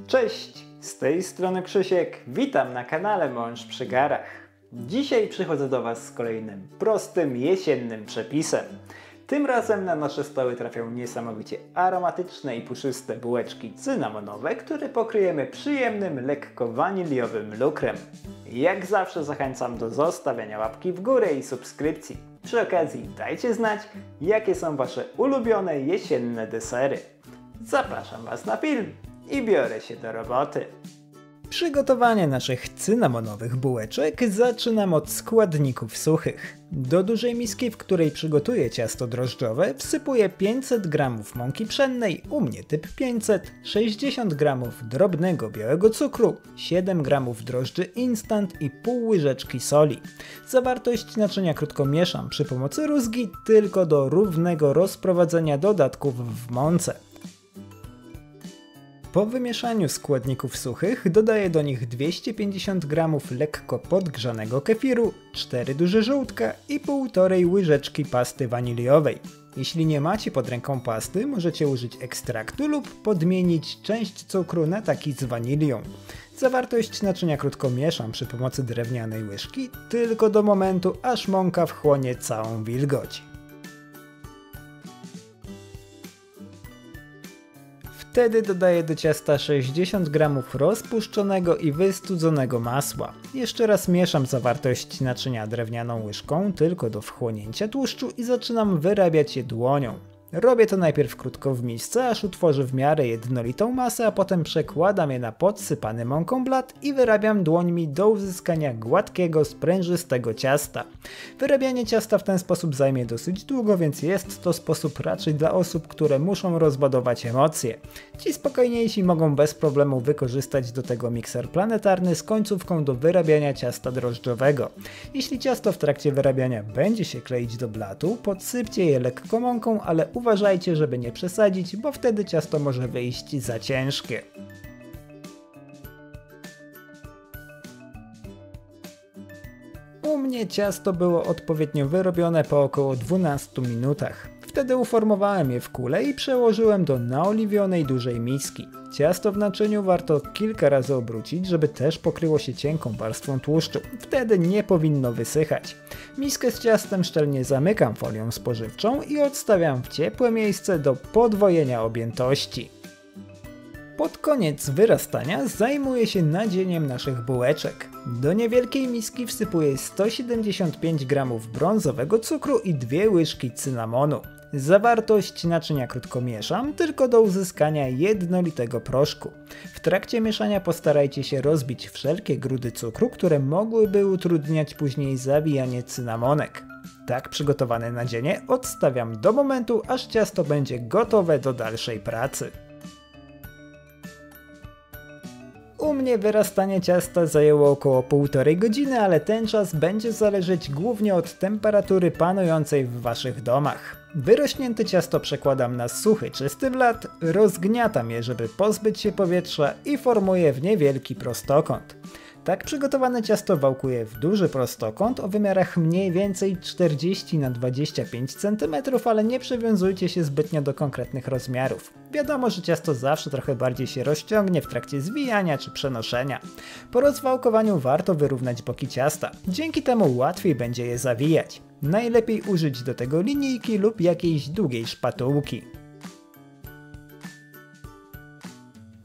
Cześć, z tej strony Krzysiek, witam na kanale Mąż przy garach. Dzisiaj przychodzę do Was z kolejnym prostym, jesiennym przepisem. Tym razem na nasze stoły trafią niesamowicie aromatyczne i puszyste bułeczki cynamonowe, które pokryjemy przyjemnym, lekko waniliowym lukrem. Jak zawsze zachęcam do zostawiania łapki w górę i subskrypcji. Przy okazji dajcie znać, jakie są Wasze ulubione jesienne desery. Zapraszam Was na film i biorę się do roboty. Przygotowanie naszych cynamonowych bułeczek zaczynam od składników suchych. Do dużej miski, w której przygotuję ciasto drożdżowe, wsypuję 500 g mąki pszennej, u mnie typ 500, 60 g drobnego białego cukru, 7 g drożdży instant i pół łyżeczki soli. Zawartość naczynia krótko mieszam przy pomocy rózgi tylko do równego rozprowadzenia dodatków w mące. Po wymieszaniu składników suchych dodaję do nich 250 g lekko podgrzanego kefiru, 4 duże żółtka i 1,5 łyżeczki pasty waniliowej. Jeśli nie macie pod ręką pasty, możecie użyć ekstraktu lub podmienić część cukru na taki z wanilią. Zawartość naczynia krótko mieszam przy pomocy drewnianej łyżki, tylko do momentu, aż mąka wchłonie całą wilgoć. Wtedy dodaję do ciasta 60 g rozpuszczonego i wystudzonego masła. Jeszcze raz mieszam zawartość naczynia drewnianą łyżką tylko do wchłonięcia tłuszczu i zaczynam wyrabiać je dłonią. Robię to najpierw krótko w misce, aż utworzy w miarę jednolitą masę, a potem przekładam je na podsypany mąką blat i wyrabiam dłońmi do uzyskania gładkiego, sprężystego ciasta. Wyrabianie ciasta w ten sposób zajmie dosyć długo, więc jest to sposób raczej dla osób, które muszą rozładować emocje. Ci spokojniejsi mogą bez problemu wykorzystać do tego mikser planetarny z końcówką do wyrabiania ciasta drożdżowego. Jeśli ciasto w trakcie wyrabiania będzie się kleić do blatu, podsypcie je lekko mąką, ale uważajcie, żeby nie przesadzić, bo wtedy ciasto może wyjść za ciężkie. U mnie ciasto było odpowiednio wyrobione po około 12 minutach. Wtedy uformowałem je w kulę i przełożyłem do naoliwionej dużej miski. Ciasto w naczyniu warto kilka razy obrócić, żeby też pokryło się cienką warstwą tłuszczu. Wtedy nie powinno wysychać. Miskę z ciastem szczelnie zamykam folią spożywczą i odstawiam w ciepłe miejsce do podwojenia objętości. Pod koniec wyrastania zajmuję się nadzieniem naszych bułeczek. Do niewielkiej miski wsypuję 175 g brązowego cukru i 2 łyżki cynamonu. Zawartość naczynia krótko mieszam, tylko do uzyskania jednolitego proszku. W trakcie mieszania postarajcie się rozbić wszelkie grudy cukru, które mogłyby utrudniać później zawijanie cynamonek. Tak przygotowane nadzienie odstawiam do momentu, aż ciasto będzie gotowe do dalszej pracy. U mnie wyrastanie ciasta zajęło około 1,5 godziny, ale ten czas będzie zależeć głównie od temperatury panującej w Waszych domach. Wyrośnięte ciasto przekładam na suchy, czysty blat, rozgniatam je, żeby pozbyć się powietrza i formuję w niewielki prostokąt. Tak przygotowane ciasto wałkuję w duży prostokąt o wymiarach mniej więcej 40 na 25 cm, ale nie przywiązujcie się zbytnio do konkretnych rozmiarów. Wiadomo, że ciasto zawsze trochę bardziej się rozciągnie w trakcie zwijania czy przenoszenia. Po rozwałkowaniu warto wyrównać boki ciasta, dzięki temu łatwiej będzie je zawijać. Najlepiej użyć do tego linijki lub jakiejś długiej szpatułki.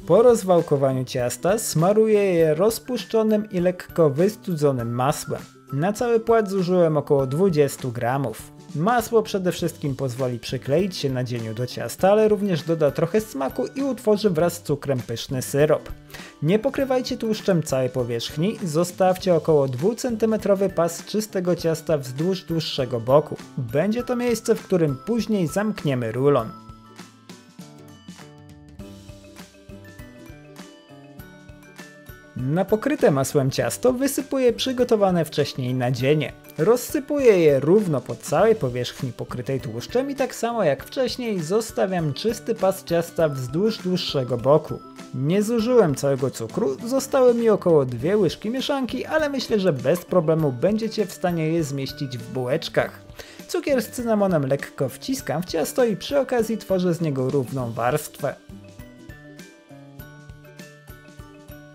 Po rozwałkowaniu ciasta smaruję je rozpuszczonym i lekko wystudzonym masłem. Na cały płat zużyłem około 20 g. Masło przede wszystkim pozwoli przykleić się nadzieniu do ciasta, ale również doda trochę smaku i utworzy wraz z cukrem pyszny syrop. Nie pokrywajcie tłuszczem całej powierzchni, zostawcie około 2 cm pas czystego ciasta wzdłuż dłuższego boku. Będzie to miejsce, w którym później zamkniemy rulon. Na pokryte masłem ciasto wysypuję przygotowane wcześniej nadzienie. Rozsypuję je równo po całej powierzchni pokrytej tłuszczem i tak samo jak wcześniej zostawiam czysty pas ciasta wzdłuż dłuższego boku. Nie zużyłem całego cukru, zostały mi około 2 łyżki mieszanki, ale myślę, że bez problemu będziecie w stanie je zmieścić w bułeczkach. Cukier z cynamonem lekko wciskam w ciasto i przy okazji tworzę z niego równą warstwę.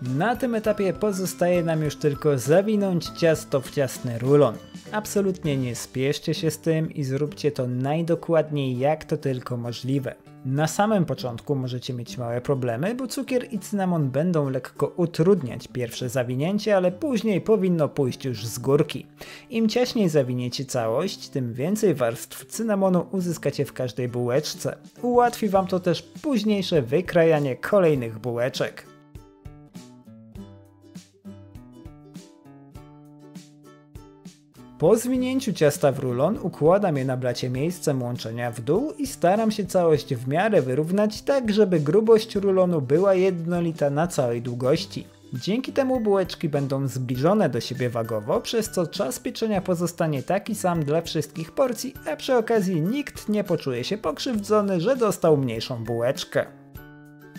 Na tym etapie pozostaje nam już tylko zawinąć ciasto w ciasny rulon. Absolutnie nie spieszcie się z tym i zróbcie to najdokładniej jak to tylko możliwe. Na samym początku możecie mieć małe problemy, bo cukier i cynamon będą lekko utrudniać pierwsze zawinięcie, ale później powinno pójść już z górki. Im ciaśniej zawiniecie całość, tym więcej warstw cynamonu uzyskacie w każdej bułeczce. Ułatwi wam to też późniejsze wykrajanie kolejnych bułeczek. Po zwinięciu ciasta w rulon układam je na blacie miejscem łączenia w dół i staram się całość w miarę wyrównać tak, żeby grubość rulonu była jednolita na całej długości. Dzięki temu bułeczki będą zbliżone do siebie wagowo, przez co czas pieczenia pozostanie taki sam dla wszystkich porcji, a przy okazji nikt nie poczuje się pokrzywdzony, że dostał mniejszą bułeczkę.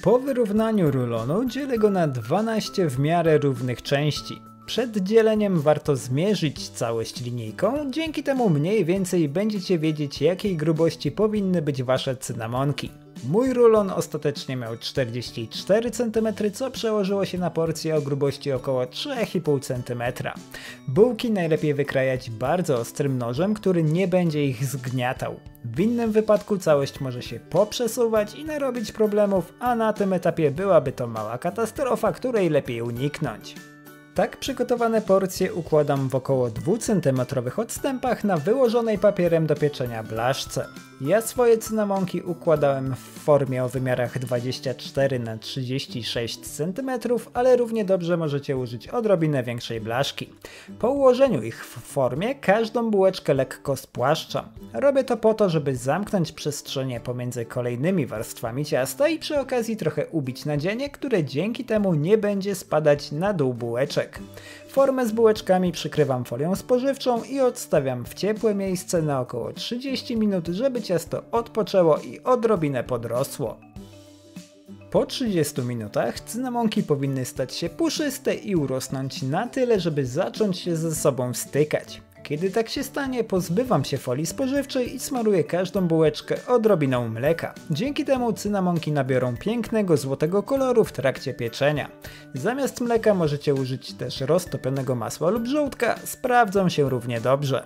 Po wyrównaniu rulonu dzielę go na 12 w miarę równych części. Przed dzieleniem warto zmierzyć całość linijką, dzięki temu mniej więcej będziecie wiedzieć, jakiej grubości powinny być wasze cynamonki. Mój rulon ostatecznie miał 44 cm, co przełożyło się na porcję o grubości około 3,5 cm. Bułki najlepiej wykrajać bardzo ostrym nożem, który nie będzie ich zgniatał. W innym wypadku całość może się poprzesuwać i narobić problemów, a na tym etapie byłaby to mała katastrofa, której lepiej uniknąć. Tak przygotowane porcje układam w około 2 cm odstępach na wyłożonej papierem do pieczenia blaszce. Ja swoje cynamonki układałem w formie o wymiarach 24 na 36 cm, ale równie dobrze możecie użyć odrobinę większej blaszki. Po ułożeniu ich w formie każdą bułeczkę lekko spłaszczam. Robię to po to, żeby zamknąć przestrzenie pomiędzy kolejnymi warstwami ciasta i przy okazji trochę ubić nadzienie, które dzięki temu nie będzie spadać na dół bułeczek. Formę z bułeczkami przykrywam folią spożywczą i odstawiam w ciepłe miejsce na około 30 minut, żeby ciasto odpoczęło i odrobinę podrosło. Po 30 minutach cynamonki powinny stać się puszyste i urosnąć na tyle, żeby zacząć się ze sobą stykać. Kiedy tak się stanie, pozbywam się folii spożywczej i smaruję każdą bułeczkę odrobiną mleka. Dzięki temu cynamonki nabiorą pięknego złotego koloru w trakcie pieczenia. Zamiast mleka możecie użyć też roztopionego masła lub żołdka, sprawdzą się równie dobrze.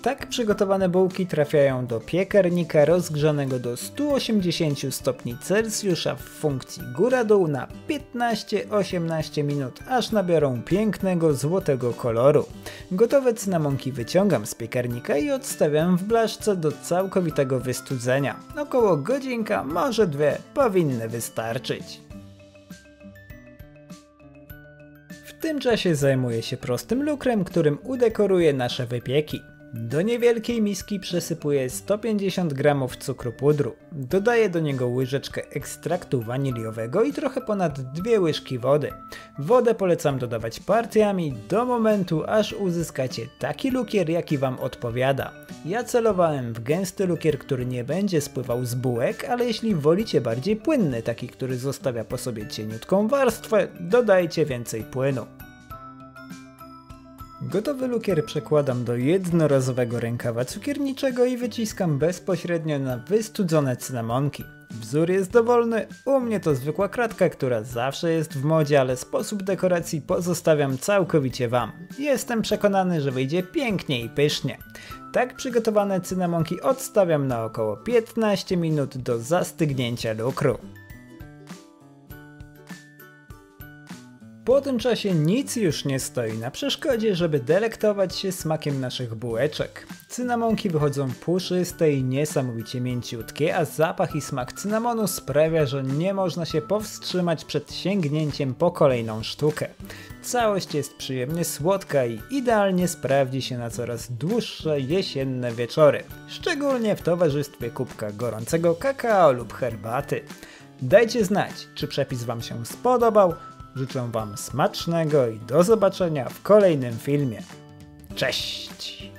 Tak przygotowane bułki trafiają do piekarnika rozgrzanego do 180 stopni Celsjusza w funkcji góra-dół na 15-18 minut, aż nabiorą pięknego złotego koloru. Gotowe cynamonki wyciągam z piekarnika i odstawiam w blaszce do całkowitego wystudzenia. Około godzinka, może 2 powinny wystarczyć. W tym czasie zajmuję się prostym lukrem, którym udekoruję nasze wypieki. Do niewielkiej miski przesypuję 150 g cukru pudru. Dodaję do niego łyżeczkę ekstraktu waniliowego i trochę ponad 2 łyżki wody. Wodę polecam dodawać partiami do momentu, aż uzyskacie taki lukier, jaki wam odpowiada. Ja celowałem w gęsty lukier, który nie będzie spływał z bułek, ale jeśli wolicie bardziej płynny, taki który zostawia po sobie cieniutką warstwę, dodajcie więcej płynu. Gotowy lukier przekładam do jednorazowego rękawa cukierniczego i wyciskam bezpośrednio na wystudzone cynamonki. Wzór jest dowolny, u mnie to zwykła kratka, która zawsze jest w modzie, ale sposób dekoracji pozostawiam całkowicie wam. Jestem przekonany, że wyjdzie pięknie i pysznie. Tak przygotowane cynamonki odstawiam na około 15 minut do zastygnięcia lukru. Po tym czasie nic już nie stoi na przeszkodzie, żeby delektować się smakiem naszych bułeczek. Cynamonki wychodzą puszyste i niesamowicie mięciutkie, a zapach i smak cynamonu sprawia, że nie można się powstrzymać przed sięgnięciem po kolejną sztukę. Całość jest przyjemnie słodka i idealnie sprawdzi się na coraz dłuższe jesienne wieczory, szczególnie w towarzystwie kubka gorącego kakao lub herbaty. Dajcie znać, czy przepis wam się spodobał. Życzę wam smacznego i do zobaczenia w kolejnym filmie. Cześć!